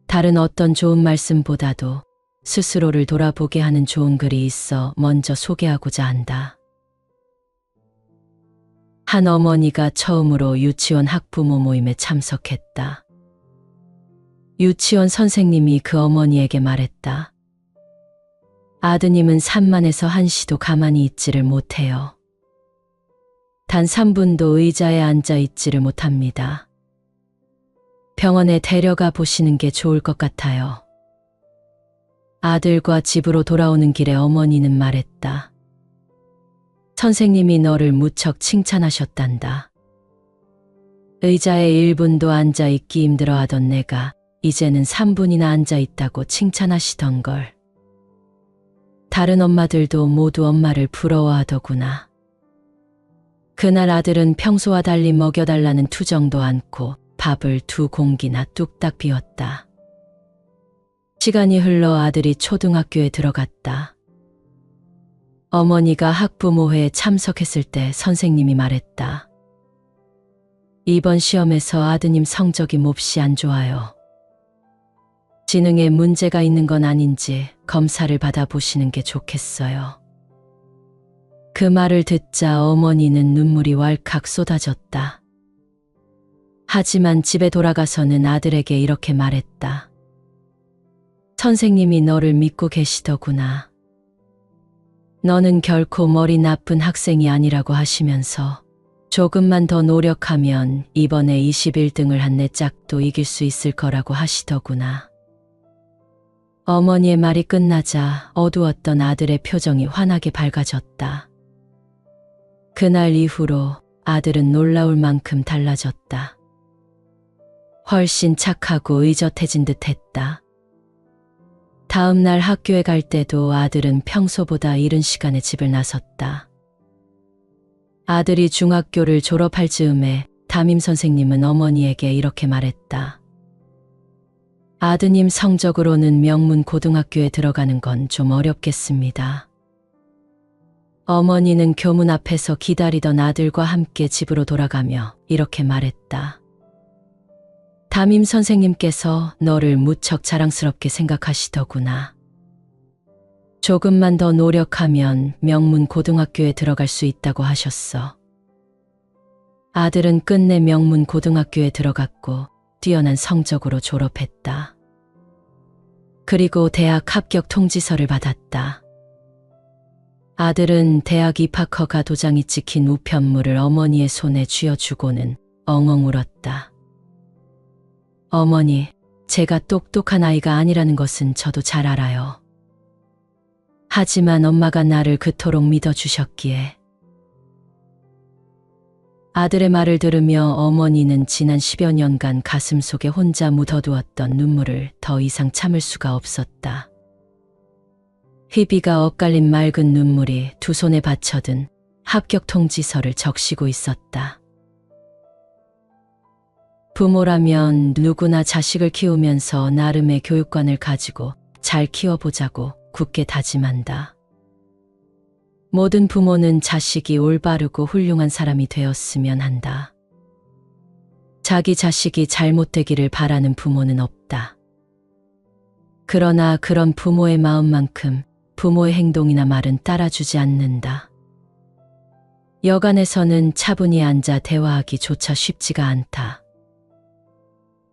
다른 어떤 좋은 말씀보다도 스스로를 돌아보게 하는 좋은 글이 있어 먼저 소개하고자 한다. 한 어머니가 처음으로 유치원 학부모 모임에 참석했다. 유치원 선생님이 그 어머니에게 말했다. 아드님은 산만해서 한시도 가만히 있지를 못해요. 단 3분도 의자에 앉아 있지를 못합니다. 병원에 데려가 보시는 게 좋을 것 같아요. 아들과 집으로 돌아오는 길에 어머니는 말했다. 선생님이 너를 무척 칭찬하셨단다. 의자에 1분도 앉아 있기 힘들어하던 내가 이제는 3분이나 앉아 있다고 칭찬하시던걸. 다른 엄마들도 모두 엄마를 부러워하더구나. 그날 아들은 평소와 달리 먹여달라는 투정도 않고 밥을 2공기나 뚝딱 비웠다. 시간이 흘러 아들이 초등학교에 들어갔다. 어머니가 학부모회에 참석했을 때 선생님이 말했다. 이번 시험에서 아드님 성적이 몹시 안 좋아요. 지능에 문제가 있는 건 아닌지 검사를 받아보시는 게 좋겠어요. 그 말을 듣자 어머니는 눈물이 왈칵 쏟아졌다. 하지만 집에 돌아가서는 아들에게 이렇게 말했다. 선생님이 너를 믿고 계시더구나. 너는 결코 머리 나쁜 학생이 아니라고 하시면서 조금만 더 노력하면 이번에 21등을 한 내 짝도 이길 수 있을 거라고 하시더구나. 어머니의 말이 끝나자 어두웠던 아들의 표정이 환하게 밝아졌다. 그날 이후로 아들은 놀라울 만큼 달라졌다. 훨씬 착하고 의젓해진 듯 했다. 다음 날 학교에 갈 때도 아들은 평소보다 이른 시간에 집을 나섰다. 아들이 중학교를 졸업할 즈음에 담임 선생님은 어머니에게 이렇게 말했다. 아드님 성적으로는 명문 고등학교에 들어가는 건 좀 어렵겠습니다. 어머니는 교문 앞에서 기다리던 아들과 함께 집으로 돌아가며 이렇게 말했다. 담임 선생님께서 너를 무척 자랑스럽게 생각하시더구나. 조금만 더 노력하면 명문 고등학교에 들어갈 수 있다고 하셨어. 아들은 끝내 명문 고등학교에 들어갔고 뛰어난 성적으로 졸업했다. 그리고 대학 합격 통지서를 받았다. 아들은 대학 입학 허가 도장이 찍힌 우편물을 어머니의 손에 쥐어주고는 엉엉 울었다. 어머니, 제가 똑똑한 아이가 아니라는 것은 저도 잘 알아요. 하지만 엄마가 나를 그토록 믿어주셨기에. 아들의 말을 들으며 어머니는 지난 10여 년간 가슴속에 혼자 묻어두었던 눈물을 더 이상 참을 수가 없었다. 희비가 엇갈린 맑은 눈물이 두 손에 받쳐든 합격 통지서를 적시고 있었다. 부모라면 누구나 자식을 키우면서 나름의 교육관을 가지고 잘 키워보자고 굳게 다짐한다. 모든 부모는 자식이 올바르고 훌륭한 사람이 되었으면 한다. 자기 자식이 잘못되기를 바라는 부모는 없다. 그러나 그런 부모의 마음만큼 부모의 행동이나 말은 따라주지 않는다. 여간에서는 차분히 앉아 대화하기조차 쉽지가 않다.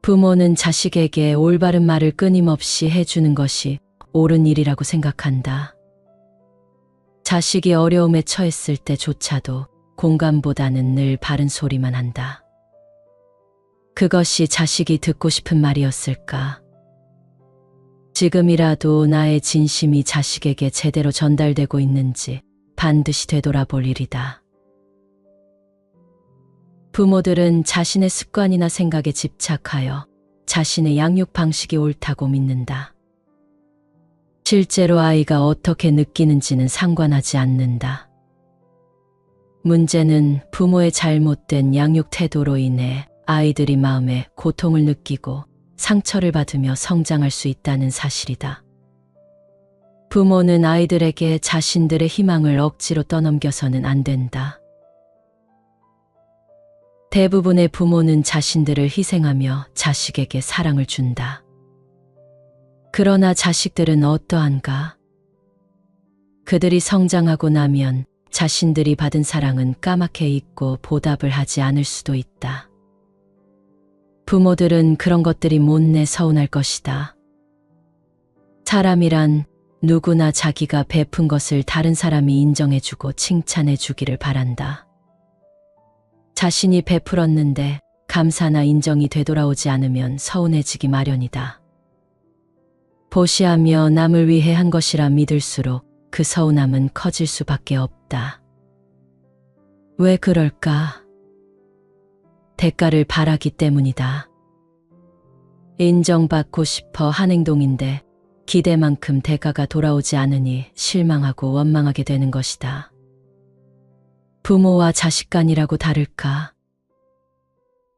부모는 자식에게 올바른 말을 끊임없이 해주는 것이 옳은 일이라고 생각한다. 자식이 어려움에 처했을 때조차도 공감보다는 늘 바른 소리만 한다. 그것이 자식이 듣고 싶은 말이었을까? 지금이라도 나의 진심이 자식에게 제대로 전달되고 있는지 반드시 되돌아볼 일이다. 부모들은 자신의 습관이나 생각에 집착하여 자신의 양육 방식이 옳다고 믿는다. 실제로 아이가 어떻게 느끼는지는 상관하지 않는다. 문제는 부모의 잘못된 양육 태도로 인해 아이들이 마음에 고통을 느끼고 상처를 받으며 성장할 수 있다는 사실이다. 부모는 아이들에게 자신들의 희망을 억지로 떠넘겨서는 안 된다. 대부분의 부모는 자신들을 희생하며 자식에게 사랑을 준다. 그러나 자식들은 어떠한가? 그들이 성장하고 나면 자신들이 받은 사랑은 까맣게 잊고 보답을 하지 않을 수도 있다. 부모들은 그런 것들이 못내 서운할 것이다. 사람이란 누구나 자기가 베푼 것을 다른 사람이 인정해주고 칭찬해주기를 바란다. 자신이 베풀었는데 감사나 인정이 되돌아오지 않으면 서운해지기 마련이다. 보시하며 남을 위해 한 것이라 믿을수록 그 서운함은 커질 수밖에 없다. 왜 그럴까? 대가를 바라기 때문이다. 인정받고 싶어 한 행동인데 기대만큼 대가가 돌아오지 않으니 실망하고 원망하게 되는 것이다. 부모와 자식 간이라고 다를까?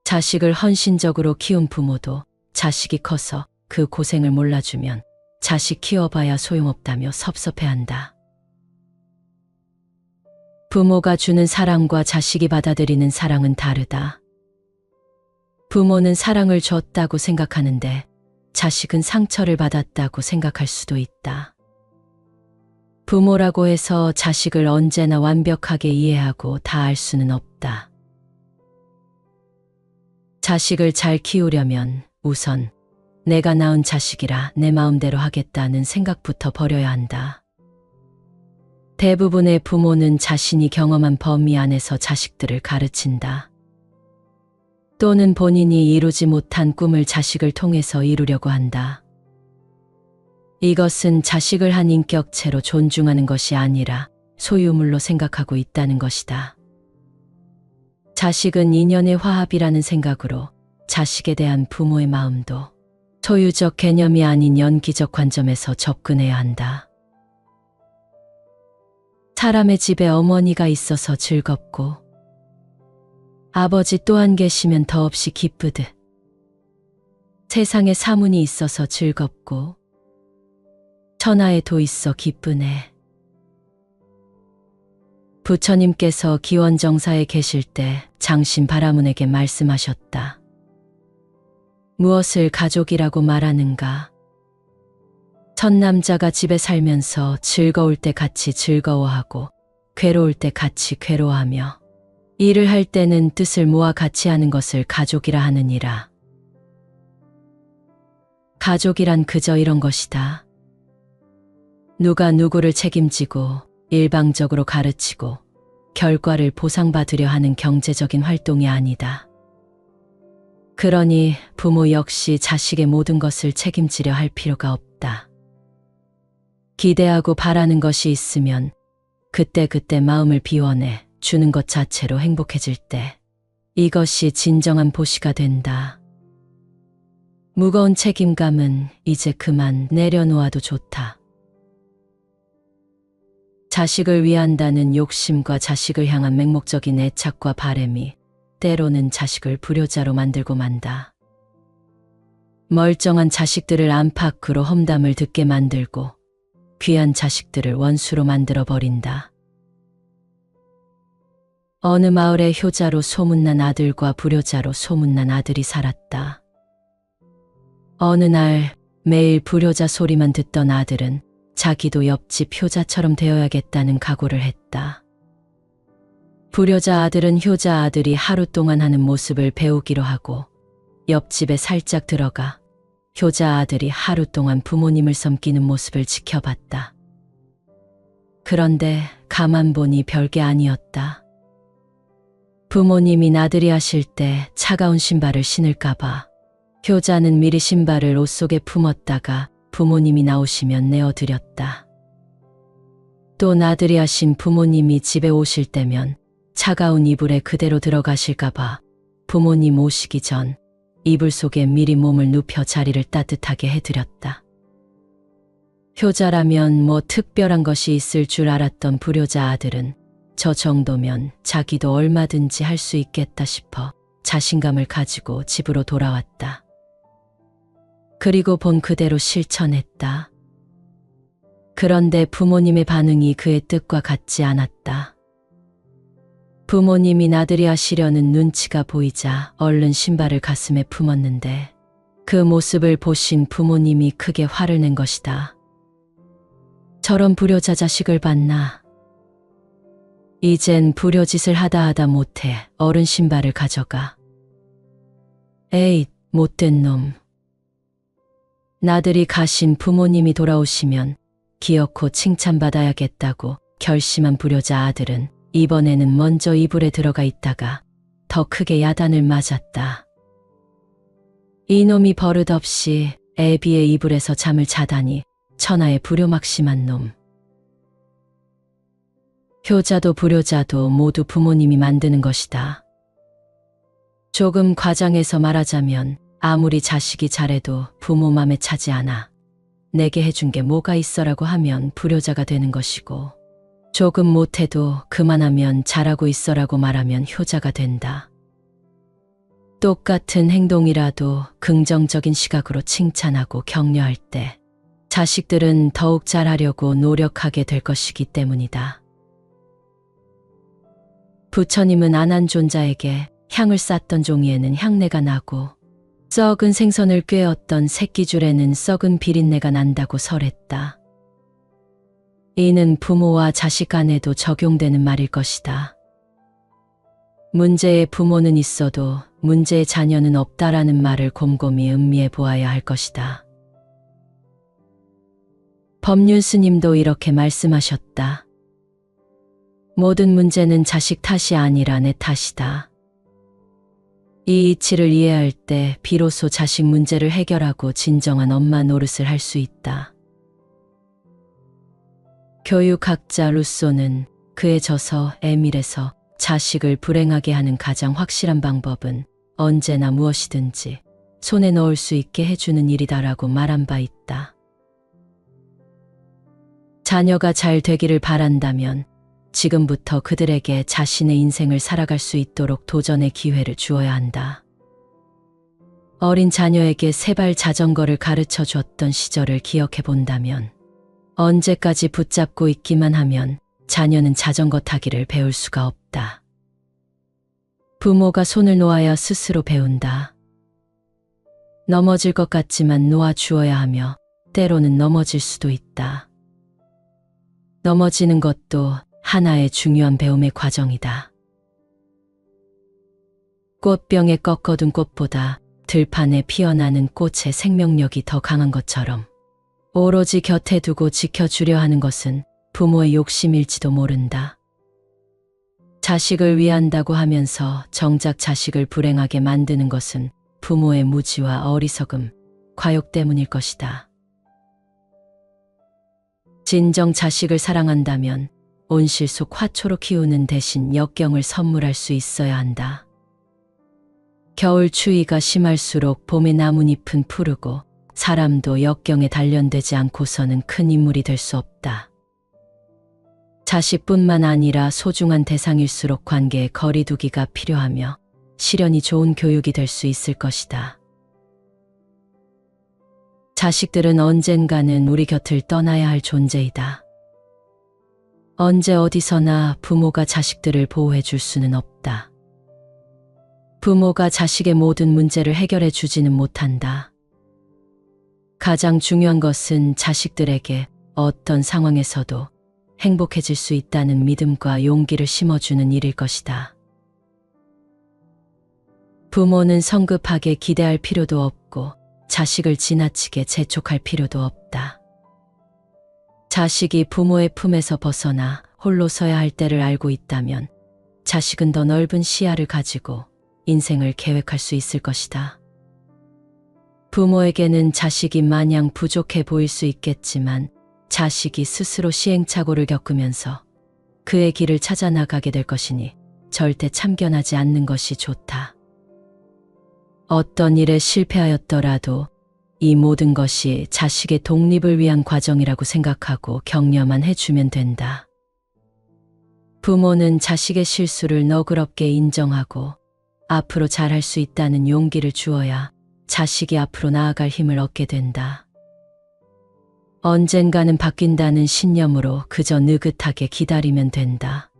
자식을 헌신적으로 키운 부모도 자식이 커서 그 고생을 몰라주면 자식 키워봐야 소용없다며 섭섭해한다. 부모가 주는 사랑과 자식이 받아들이는 사랑은 다르다. 부모는 사랑을 줬다고 생각하는데 자식은 상처를 받았다고 생각할 수도 있다. 부모라고 해서 자식을 언제나 완벽하게 이해하고 다 알 수는 없다. 자식을 잘 키우려면 우선 내가 낳은 자식이라 내 마음대로 하겠다는 생각부터 버려야 한다. 대부분의 부모는 자신이 경험한 범위 안에서 자식들을 가르친다. 또는 본인이 이루지 못한 꿈을 자식을 통해서 이루려고 한다. 이것은 자식을 한 인격체로 존중하는 것이 아니라 소유물로 생각하고 있다는 것이다. 자식은 인연의 화합이라는 생각으로 자식에 대한 부모의 마음도 소유적 개념이 아닌 연기적 관점에서 접근해야 한다. 사람의 집에 어머니가 있어서 즐겁고 아버지 또한 계시면 더없이 기쁘듯 세상에 사문이 있어서 즐겁고 천하에 도 있어 기쁘네. 부처님께서 기원정사에 계실 때 장신 바라문에게 말씀하셨다. 무엇을 가족이라고 말하는가? 천남자가 집에 살면서 즐거울 때 같이 즐거워하고 괴로울 때 같이 괴로워하며 일을 할 때는 뜻을 모아 같이 하는 것을 가족이라 하느니라. 가족이란 그저 이런 것이다. 누가 누구를 책임지고 일방적으로 가르치고 결과를 보상받으려 하는 경제적인 활동이 아니다. 그러니 부모 역시 자식의 모든 것을 책임지려 할 필요가 없다. 기대하고 바라는 것이 있으면 그때그때 마음을 비워내 주는 것 자체로 행복해질 때 이것이 진정한 보시가 된다. 무거운 책임감은 이제 그만 내려놓아도 좋다. 자식을 위한다는 욕심과 자식을 향한 맹목적인 애착과 바램이 때로는 자식을 불효자로 만들고 만다. 멀쩡한 자식들을 안팎으로 험담을 듣게 만들고 귀한 자식들을 원수로 만들어버린다. 어느 마을에 효자로 소문난 아들과 불효자로 소문난 아들이 살았다. 어느 날 매일 불효자 소리만 듣던 아들은 자기도 옆집 효자처럼 되어야겠다는 각오를 했다. 불효자 아들은 효자 아들이 하루 동안 하는 모습을 배우기로 하고 옆집에 살짝 들어가 효자 아들이 하루 동안 부모님을 섬기는 모습을 지켜봤다. 그런데 가만 보니 별게 아니었다. 부모님이 나들이 하실 때 차가운 신발을 신을까봐 효자는 미리 신발을 옷 속에 품었다가 부모님이 나오시면 내어드렸다. 또 나들이 하신 부모님이 집에 오실 때면 차가운 이불에 그대로 들어가실까봐 부모님 오시기 전 이불 속에 미리 몸을 눕혀 자리를 따뜻하게 해드렸다. 효자라면 뭐 특별한 것이 있을 줄 알았던 불효자 아들은 저 정도면 자기도 얼마든지 할 수 있겠다 싶어 자신감을 가지고 집으로 돌아왔다. 그리고 본 그대로 실천했다. 그런데 부모님의 반응이 그의 뜻과 같지 않았다. 부모님이 나들이 하시려는 눈치가 보이자 얼른 신발을 가슴에 품었는데 그 모습을 보신 부모님이 크게 화를 낸 것이다. 저런 불효자 자식을 봤나. 이젠 불효짓을 하다 못해 어른 신발을 가져가. 에잇, 못된 놈. 나들이 가신 부모님이 돌아오시면 기어코 칭찬받아야겠다고 결심한 불효자 아들은 이번에는 먼저 이불에 들어가 있다가 더 크게 야단을 맞았다. 이놈이 버릇없이 애비의 이불에서 잠을 자다니 천하의 불효막심한 놈. 효자도 불효자도 모두 부모님이 만드는 것이다. 조금 과장해서 말하자면 아무리 자식이 잘해도 부모 맘에 차지 않아 내게 해준 게 뭐가 있어라고 하면 불효자가 되는 것이고, 조금 못해도 그만하면 잘하고 있어라고 말하면 효자가 된다. 똑같은 행동이라도 긍정적인 시각으로 칭찬하고 격려할 때 자식들은 더욱 잘하려고 노력하게 될 것이기 때문이다. 부처님은 안한존자에게 향을 쌌던 종이에는 향내가 나고 썩은 생선을 꿰었던 새끼줄에는 썩은 비린내가 난다고 설했다. 이는 부모와 자식 간에도 적용되는 말일 것이다. 문제의 부모는 있어도 문제의 자녀는 없다라는 말을 곰곰이 음미해 보아야 할 것이다. 법륜 스님도 이렇게 말씀하셨다. 모든 문제는 자식 탓이 아니라 내 탓이다. 이 이치를 이해할 때 비로소 자식 문제를 해결하고 진정한 엄마 노릇을 할 수 있다. 교육학자 루소는 그의 저서 에밀에서 자식을 불행하게 하는 가장 확실한 방법은 언제나 무엇이든지 손에 넣을 수 있게 해주는 일이다라고 말한 바 있다. 자녀가 잘 되기를 바란다면 지금부터 그들에게 자신의 인생을 살아갈 수 있도록 도전의 기회를 주어야 한다. 어린 자녀에게 세발 자전거를 가르쳐 주었던 시절을 기억해 본다면 언제까지 붙잡고 있기만 하면 자녀는 자전거 타기를 배울 수가 없다. 부모가 손을 놓아야 스스로 배운다. 넘어질 것 같지만 놓아주어야 하며 때로는 넘어질 수도 있다. 넘어지는 것도 하나의 중요한 배움의 과정이다. 꽃병에 꺾어둔 꽃보다 들판에 피어나는 꽃의 생명력이 더 강한 것처럼 오로지 곁에 두고 지켜주려 하는 것은 부모의 욕심일지도 모른다. 자식을 위한다고 하면서 정작 자식을 불행하게 만드는 것은 부모의 무지와 어리석음, 과욕 때문일 것이다. 진정 자식을 사랑한다면 온실 속 화초로 키우는 대신 역경을 선물할 수 있어야 한다. 겨울 추위가 심할수록 봄의 나뭇잎은 푸르고 사람도 역경에 단련되지 않고서는 큰 인물이 될 수 없다. 자식뿐만 아니라 소중한 대상일수록 관계에 거리두기가 필요하며 실현이 좋은 교육이 될 수 있을 것이다. 자식들은 언젠가는 우리 곁을 떠나야 할 존재이다. 언제 어디서나 부모가 자식들을 보호해 줄 수는 없다. 부모가 자식의 모든 문제를 해결해 주지는 못한다. 가장 중요한 것은 자식들에게 어떤 상황에서도 행복해질 수 있다는 믿음과 용기를 심어주는 일일 것이다. 부모는 성급하게 기대할 필요도 없고 자식을 지나치게 재촉할 필요도 없다. 자식이 부모의 품에서 벗어나 홀로 서야 할 때를 알고 있다면 자식은 더 넓은 시야를 가지고 인생을 계획할 수 있을 것이다. 부모에게는 자식이 마냥 부족해 보일 수 있겠지만 자식이 스스로 시행착오를 겪으면서 그의 길을 찾아 나가게 될 것이니 절대 참견하지 않는 것이 좋다. 어떤 일에 실패하였더라도 이 모든 것이 자식의 독립을 위한 과정이라고 생각하고 격려만 해주면 된다. 부모는 자식의 실수를 너그럽게 인정하고 앞으로 잘할 수 있다는 용기를 주어야 자식이 앞으로 나아갈 힘을 얻게 된다. 언젠가는 바뀐다는 신념으로 그저 느긋하게 기다리면 된다.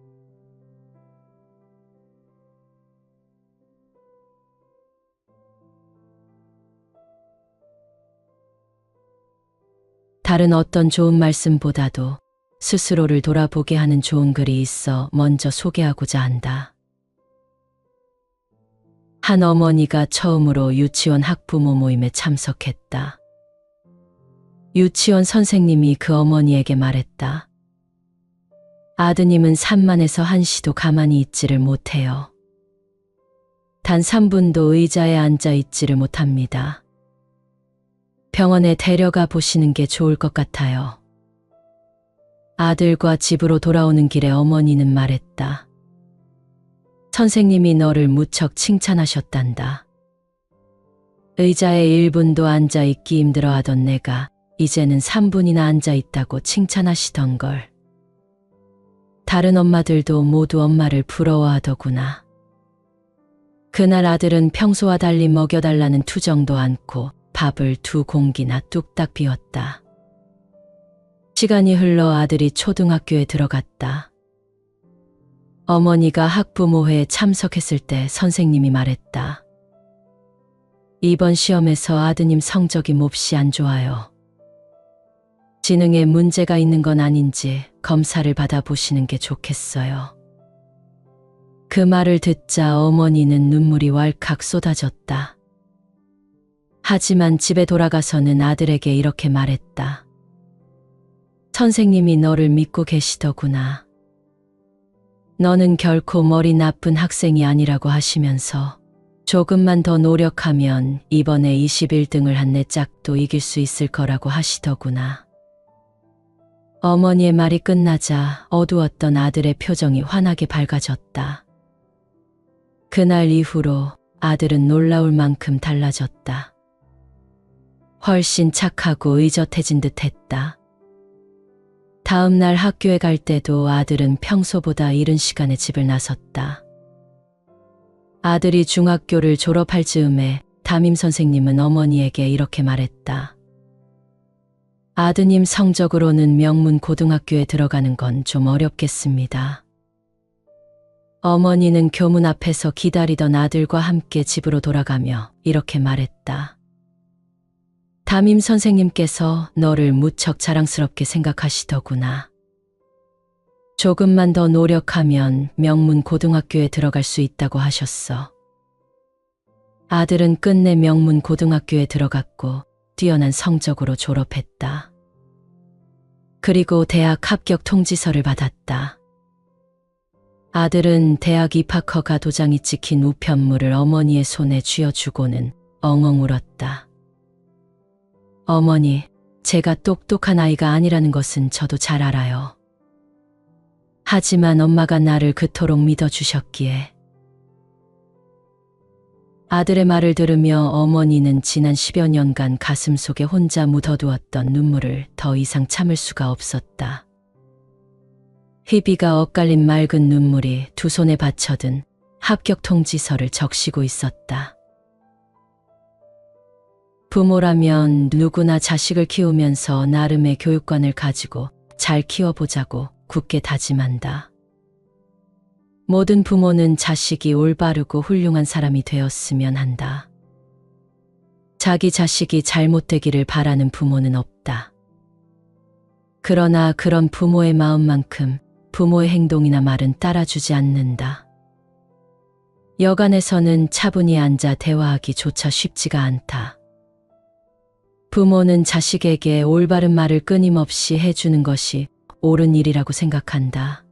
다른 어떤 좋은 말씀보다도 스스로를 돌아보게 하는 좋은 글이 있어 먼저 소개하고자 한다. 한 어머니가 처음으로 유치원 학부모 모임에 참석했다. 유치원 선생님이 그 어머니에게 말했다. 아드님은 산만해서 한시도 가만히 있지를 못해요. 단 3분도 의자에 앉아 있지를 못합니다. 병원에 데려가 보시는 게 좋을 것 같아요. 아들과 집으로 돌아오는 길에 어머니는 말했다. 선생님이 너를 무척 칭찬하셨단다. 의자에 1분도 앉아 있기 힘들어 하던 내가 이제는 3분이나 앉아 있다고 칭찬하시던 걸. 다른 엄마들도 모두 엄마를 부러워하더구나. 그날 아들은 평소와 달리 먹여달라는 투정도 않고 밥을 2공기나 뚝딱 비웠다. 시간이 흘러 아들이 초등학교에 들어갔다. 어머니가 학부모회에 참석했을 때 선생님이 말했다. 이번 시험에서 아드님 성적이 몹시 안 좋아요. 지능에 문제가 있는 건 아닌지 검사를 받아보시는 게 좋겠어요. 그 말을 듣자 어머니는 눈물이 왈칵 쏟아졌다. 하지만 집에 돌아가서는 아들에게 이렇게 말했다. 선생님이 너를 믿고 계시더구나. 너는 결코 머리 나쁜 학생이 아니라고 하시면서 조금만 더 노력하면 이번에 21등을 한 내 짝도 이길 수 있을 거라고 하시더구나. 어머니의 말이 끝나자 어두웠던 아들의 표정이 환하게 밝아졌다. 그날 이후로 아들은 놀라울 만큼 달라졌다. 훨씬 착하고 의젓해진 듯 했다. 다음 날 학교에 갈 때도 아들은 평소보다 이른 시간에 집을 나섰다. 아들이 중학교를 졸업할 즈음에 담임 선생님은 어머니에게 이렇게 말했다. 아드님 성적으로는 명문 고등학교에 들어가는 건 좀 어렵겠습니다. 어머니는 교문 앞에서 기다리던 아들과 함께 집으로 돌아가며 이렇게 말했다. 담임 선생님께서 너를 무척 자랑스럽게 생각하시더구나. 조금만 더 노력하면 명문 고등학교에 들어갈 수 있다고 하셨어. 아들은 끝내 명문 고등학교에 들어갔고 뛰어난 성적으로 졸업했다. 그리고 대학 합격 통지서를 받았다. 아들은 대학 입학허가 도장이 찍힌 우편물을 어머니의 손에 쥐어주고는 엉엉 울었다. 어머니, 제가 똑똑한 아이가 아니라는 것은 저도 잘 알아요. 하지만 엄마가 나를 그토록 믿어주셨기에. 아들의 말을 들으며 어머니는 지난 10여 년간 가슴속에 혼자 묻어두었던 눈물을 더 이상 참을 수가 없었다. 희비가 엇갈린 맑은 눈물이 두 손에 받쳐든 합격 통지서를 적시고 있었다. 부모라면 누구나 자식을 키우면서 나름의 교육관을 가지고 잘 키워보자고 굳게 다짐한다. 모든 부모는 자식이 올바르고 훌륭한 사람이 되었으면 한다. 자기 자식이 잘못되기를 바라는 부모는 없다. 그러나 그런 부모의 마음만큼 부모의 행동이나 말은 따라주지 않는다. 여간에서는 차분히 앉아 대화하기조차 쉽지가 않다. 부모는 자식에게 올바른 말을 끊임없이 해주는 것이 옳은 일이라고 생각한다.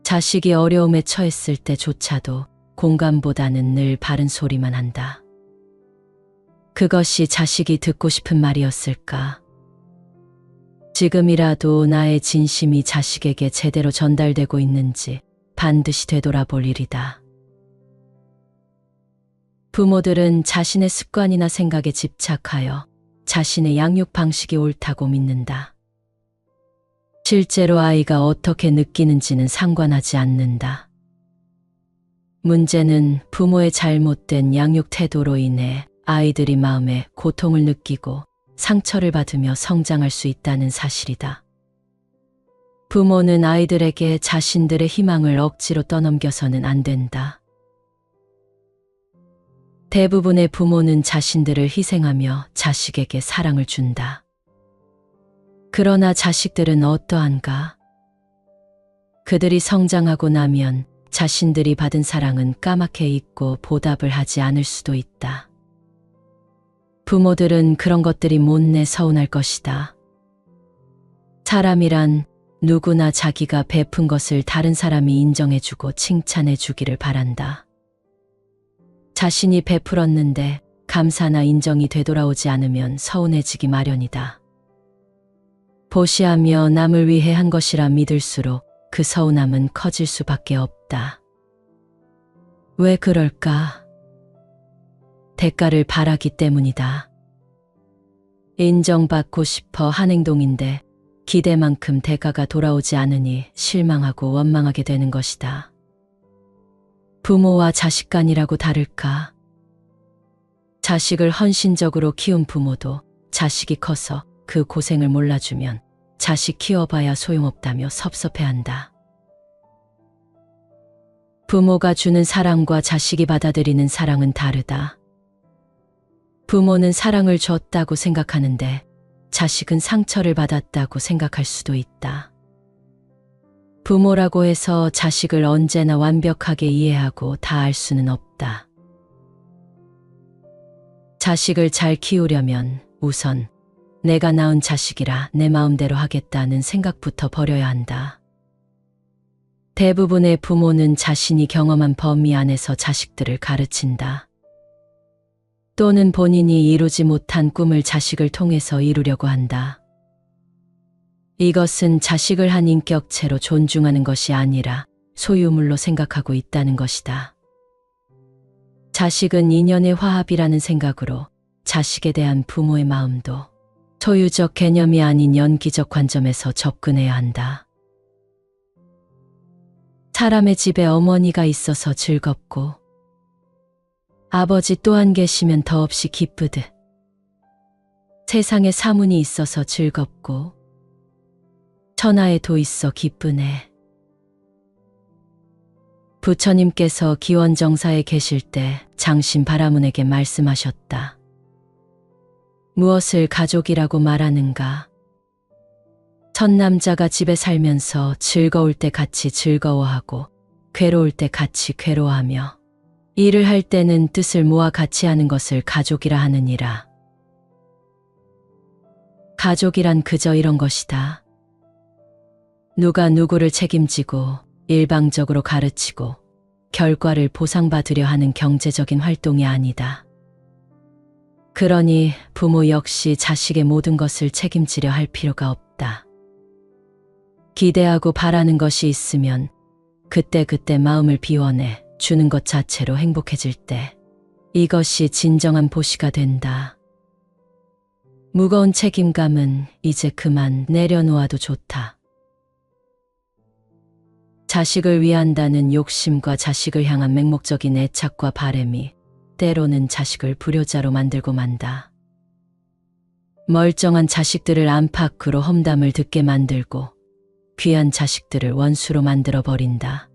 자식이 어려움에 처했을 때조차도 공감보다는 늘 바른 소리만 한다. 그것이 자식이 듣고 싶은 말이었을까? 지금이라도 나의 진심이 자식에게 제대로 전달되고 있는지 반드시 되돌아볼 일이다. 부모들은 자신의 습관이나 생각에 집착하여 자신의 양육 방식이 옳다고 믿는다. 실제로 아이가 어떻게 느끼는지는 상관하지 않는다. 문제는 부모의 잘못된 양육 태도로 인해 아이들이 마음에 고통을 느끼고 상처를 받으며 성장할 수 있다는 사실이다. 부모는 아이들에게 자신들의 희망을 억지로 떠넘겨서는 안 된다. 대부분의 부모는 자신들을 희생하며 자식에게 사랑을 준다. 그러나 자식들은 어떠한가? 그들이 성장하고 나면 자신들이 받은 사랑은 까맣게 잊고 보답을 하지 않을 수도 있다. 부모들은 그런 것들이 못내 서운할 것이다. 사람이란 누구나 자기가 베푼 것을 다른 사람이 인정해주고 칭찬해주기를 바란다. 자신이 베풀었는데 감사나 인정이 되돌아오지 않으면 서운해지기 마련이다. 보시하며 남을 위해 한 것이라 믿을수록 그 서운함은 커질 수밖에 없다. 왜 그럴까? 대가를 바라기 때문이다. 인정받고 싶어 한 행동인데 기대만큼 대가가 돌아오지 않으니 실망하고 원망하게 되는 것이다. 부모와 자식 간이라고 다를까? 자식을 헌신적으로 키운 부모도 자식이 커서 그 고생을 몰라주면 자식 키워봐야 소용없다며 섭섭해한다. 부모가 주는 사랑과 자식이 받아들이는 사랑은 다르다. 부모는 사랑을 줬다고 생각하는데 자식은 상처를 받았다고 생각할 수도 있다. 부모라고 해서 자식을 언제나 완벽하게 이해하고 다 알 수는 없다. 자식을 잘 키우려면 우선 내가 낳은 자식이라 내 마음대로 하겠다는 생각부터 버려야 한다. 대부분의 부모는 자신이 경험한 범위 안에서 자식들을 가르친다. 또는 본인이 이루지 못한 꿈을 자식을 통해서 이루려고 한다. 이것은 자식을 한 인격체로 존중하는 것이 아니라 소유물로 생각하고 있다는 것이다. 자식은 인연의 화합이라는 생각으로 자식에 대한 부모의 마음도 소유적 개념이 아닌 연기적 관점에서 접근해야 한다. 사람의 집에 어머니가 있어서 즐겁고 아버지 또한 계시면 더없이 기쁘듯 세상에 사문이 있어서 즐겁고 천하에 도 있어 기쁘네. 부처님께서 기원정사에 계실 때 장신 바라문에게 말씀하셨다. 무엇을 가족이라고 말하는가? 천남자가 집에 살면서 즐거울 때 같이 즐거워하고 괴로울 때 같이 괴로워하며 일을 할 때는 뜻을 모아 같이 하는 것을 가족이라 하느니라. 가족이란 그저 이런 것이다. 누가 누구를 책임지고 일방적으로 가르치고 결과를 보상받으려 하는 경제적인 활동이 아니다. 그러니 부모 역시 자식의 모든 것을 책임지려 할 필요가 없다. 기대하고 바라는 것이 있으면 그때그때 마음을 비워내 주는 것 자체로 행복해질 때 이것이 진정한 보시가 된다. 무거운 책임감은 이제 그만 내려놓아도 좋다. 자식을 위한다는 욕심과 자식을 향한 맹목적인 애착과 바램이 때로는 자식을 불효자로 만들고 만다. 멀쩡한 자식들을 안팎으로 험담을 듣게 만들고 귀한 자식들을 원수로 만들어 버린다.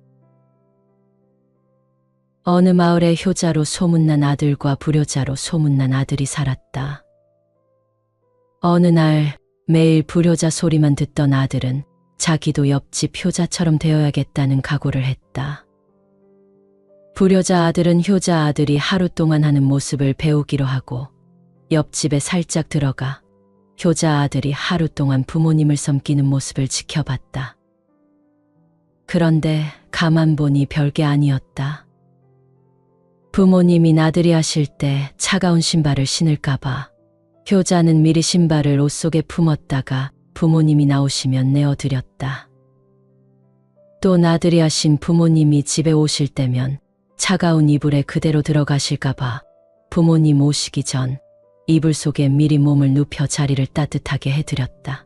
어느 마을에 효자로 소문난 아들과 불효자로 소문난 아들이 살았다. 어느 날 매일 불효자 소리만 듣던 아들은 자기도 옆집 효자처럼 되어야겠다는 각오를 했다. 불효자 아들은 효자 아들이 하루 동안 하는 모습을 배우기로 하고 옆집에 살짝 들어가 효자 아들이 하루 동안 부모님을 섬기는 모습을 지켜봤다. 그런데 가만 보니 별게 아니었다. 부모님이 나들이 하실 때 차가운 신발을 신을까봐 효자는 미리 신발을 옷 속에 품었다가 부모님이 나오시면 내어드렸다. 또 나들이 하신 부모님이 집에 오실 때면 차가운 이불에 그대로 들어가실까봐 부모님 오시기 전 이불 속에 미리 몸을 눕혀 자리를 따뜻하게 해드렸다.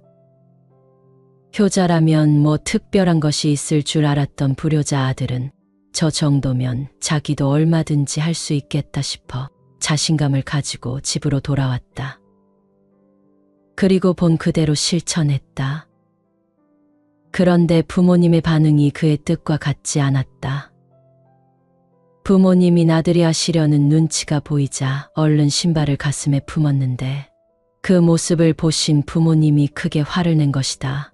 효자라면 뭐 특별한 것이 있을 줄 알았던 불효자 아들은 저 정도면 자기도 얼마든지 할 수 있겠다 싶어 자신감을 가지고 집으로 돌아왔다. 그리고 본 그대로 실천했다. 그런데 부모님의 반응이 그의 뜻과 같지 않았다. 부모님이 나들이 하시려는 눈치가 보이자 얼른 신발을 가슴에 품었는데 그 모습을 보신 부모님이 크게 화를 낸 것이다.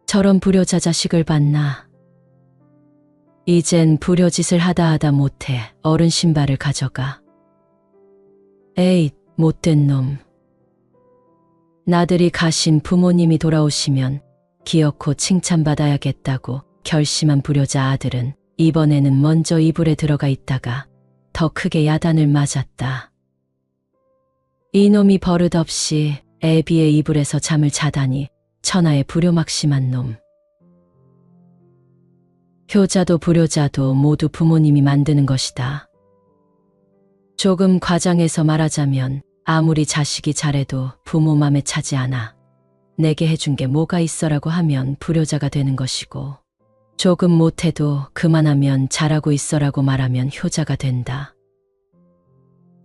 저런 불효자 자식을 봤나. 이젠 불효짓을 하다 못해 어른 신발을 가져가. 에잇, 못된 놈. 나들이 가신 부모님이 돌아오시면 기어코 칭찬받아야겠다고 결심한 불효자 아들은 이번에는 먼저 이불에 들어가 있다가 더 크게 야단을 맞았다. 이놈이 버릇없이 애비의 이불에서 잠을 자다니 천하의 불효막심한 놈. 효자도 불효자도 모두 부모님이 만드는 것이다. 조금 과장해서 말하자면 아무리 자식이 잘해도 부모 맘에 차지 않아 내게 해준 게 뭐가 있어라고 하면 불효자가 되는 것이고, 조금 못해도 그만하면 잘하고 있어라고 말하면 효자가 된다.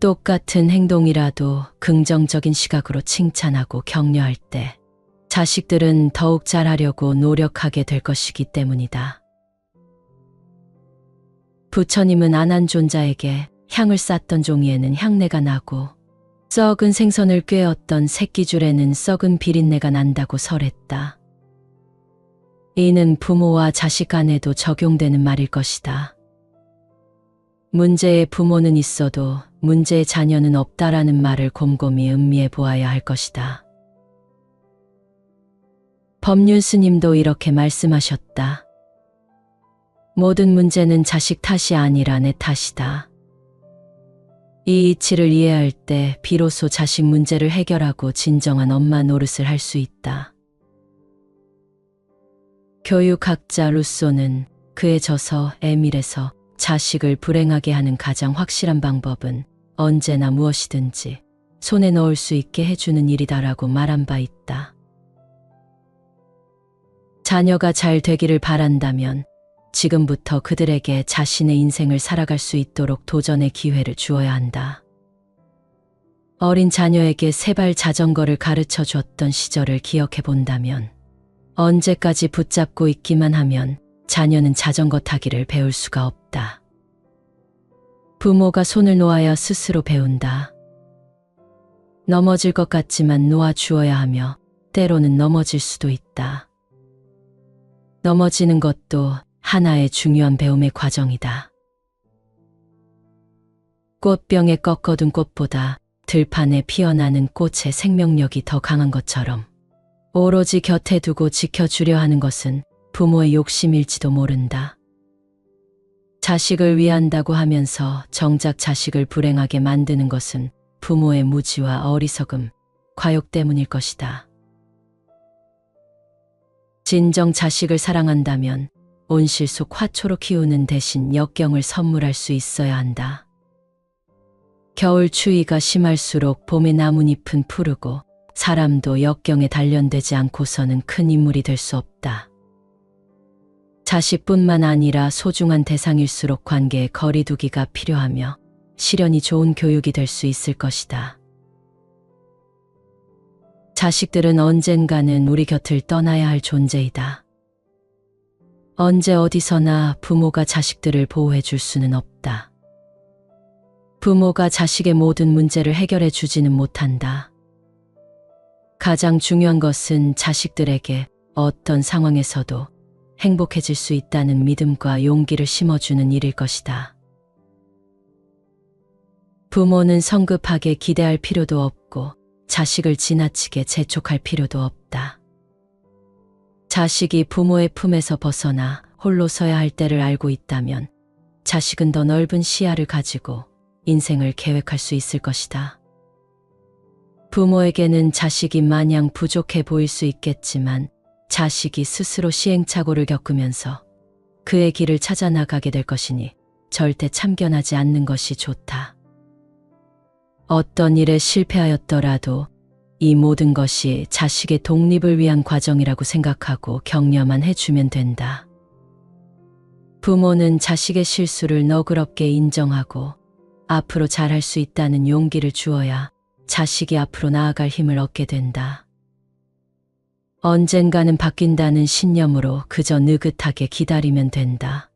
똑같은 행동이라도 긍정적인 시각으로 칭찬하고 격려할 때 자식들은 더욱 잘하려고 노력하게 될 것이기 때문이다. 부처님은 안한존자에게 향을 쌌던 종이에는 향내가 나고 썩은 생선을 꿰었던 새끼줄에는 썩은 비린내가 난다고 설했다. 이는 부모와 자식 간에도 적용되는 말일 것이다. 문제의 부모는 있어도 문제의 자녀는 없다라는 말을 곰곰이 음미해 보아야 할 것이다. 법륜 스님도 이렇게 말씀하셨다. 모든 문제는 자식 탓이 아니라 내 탓이다. 이 이치를 이해할 때 비로소 자식 문제를 해결하고 진정한 엄마 노릇을 할 수 있다. 교육학자 루소는 그의 저서 에밀에서 자식을 불행하게 하는 가장 확실한 방법은 언제나 무엇이든지 손에 넣을 수 있게 해주는 일이다라고 말한 바 있다. 자녀가 잘 되기를 바란다면 지금부터 그들에게 자신의 인생을 살아갈 수 있도록 도전의 기회를 주어야 한다. 어린 자녀에게 세발 자전거를 가르쳐 줬던 시절을 기억해 본다면 언제까지 붙잡고 있기만 하면 자녀는 자전거 타기를 배울 수가 없다. 부모가 손을 놓아야 스스로 배운다. 넘어질 것 같지만 놓아주어야 하며 때로는 넘어질 수도 있다. 넘어지는 것도 하나의 중요한 배움의 과정이다. 꽃병에 꺾어둔 꽃보다 들판에 피어나는 꽃의 생명력이 더 강한 것처럼 오로지 곁에 두고 지켜주려 하는 것은 부모의 욕심일지도 모른다. 자식을 위한다고 하면서 정작 자식을 불행하게 만드는 것은 부모의 무지와 어리석음, 과욕 때문일 것이다. 진정 자식을 사랑한다면 온실 속 화초로 키우는 대신 역경을 선물할 수 있어야 한다. 겨울 추위가 심할수록 봄의 나뭇잎은 푸르고 사람도 역경에 단련되지 않고서는 큰 인물이 될 수 없다. 자식뿐만 아니라 소중한 대상일수록 관계에 거리두기가 필요하며 실현이 좋은 교육이 될 수 있을 것이다. 자식들은 언젠가는 우리 곁을 떠나야 할 존재이다. 언제 어디서나 부모가 자식들을 보호해 줄 수는 없다. 부모가 자식의 모든 문제를 해결해 주지는 못한다. 가장 중요한 것은 자식들에게 어떤 상황에서도 행복해질 수 있다는 믿음과 용기를 심어주는 일일 것이다. 부모는 성급하게 기대할 필요도 없고 자식을 지나치게 재촉할 필요도 없다. 자식이 부모의 품에서 벗어나 홀로 서야 할 때를 알고 있다면 자식은 더 넓은 시야를 가지고 인생을 계획할 수 있을 것이다. 부모에게는 자식이 마냥 부족해 보일 수 있겠지만 자식이 스스로 시행착오를 겪으면서 그의 길을 찾아 나가게 될 것이니 절대 참견하지 않는 것이 좋다. 어떤 일에 실패하였더라도 이 모든 것이 자식의 독립을 위한 과정이라고 생각하고 격려만 해주면 된다. 부모는 자식의 실수를 너그럽게 인정하고 앞으로 잘할 수 있다는 용기를 주어야 자식이 앞으로 나아갈 힘을 얻게 된다. 언젠가는 바뀐다는 신념으로 그저 느긋하게 기다리면 된다.